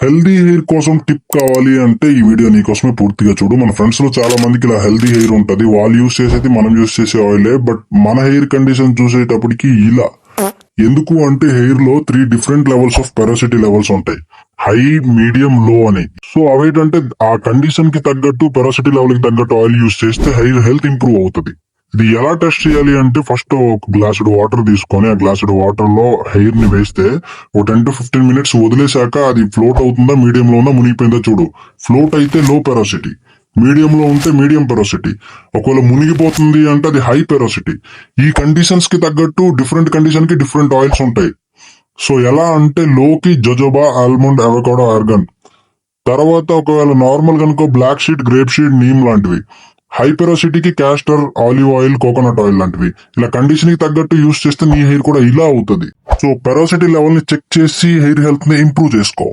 Healthy hair కోసం tip కావాలి అంటే ఈ వీడియో నీకోసమే పూర్తిగా చూడు. మన ఫ్రెండ్స్ లో చాలా మందికి ఇలా హెల్దీ హెయిర్ ఉంటది, వాళ్ళు యూస్ చేసేది మనం యూస్ చేసే ఆయిలే. బట్ మన హెయిర్ కండిషన్ చూసేటప్పటికి ఇలా ఎందుకు అంటే హెయిర్ లో 3 డిఫరెంట్ లెవెల్స్ ఆఫ్ పెరోసిటీ లెవెల్స్ ఉంటాయి, హై, మీడియం, లో అని. సో అవేంటంటే ఆ కండిషన్ కి తగ్గట్టు పెరోసిటీ లెవెల్ కి తగ్గట్టు ఆయిల్ యూస్ చేస్తే హెయిర్ హెల్త్ ఇంప్రూవ్ అవుతుంది. ఇది ఎలా టెస్ట్ చేయాలి అంటే ఫస్ట్ ఒక గ్లాసుడు వాటర్ తీసుకొని ఆ గ్లాసుడు వాటర్ లో హెయిర్ ని వేస్తే ఒక 10 to 15 మినిట్స్ వదిలేశాక అది ఫ్లోట్ అవుతుందా, మీడియం లో ఉందా, మునిగిపోయిందా చూడు. ఫ్లోట్ అయితే లో పెరోసిటీ, మీడియం లో ఉంటే మీడియం పెరోసిటీ, ఒకవేళ మునిగిపోతుంది అంటే అది హై పెరోసిటీ. ఈ కండిషన్స్ కి తగ్గట్టు డిఫరెంట్ కండిషన్ కి డిఫరెంట్ ఆయిల్స్ ఉంటాయి. సో ఎలా అంటే లోకి జోజోబా, ఆల్మండ్, అవకాడో, ఆర్గన్. తర్వాత ఒకవేళ నార్మల్ కనుకో black seed, grape seed, neem లాంటివి. హై పెరోసిటీకి castor, olive oil, coconut oil లాంటివి. ఇలా కండిషన్ కి తగ్గట్టు యూస్ చేస్తే నీ హెయిర్ కూడా ఇలా అవుతుంది. సో పెరోసిటీ లెవెల్ ని చెక్ చేసి హెయిర్ హెల్త్ ని ఇంప్రూవ్ చేసుకో.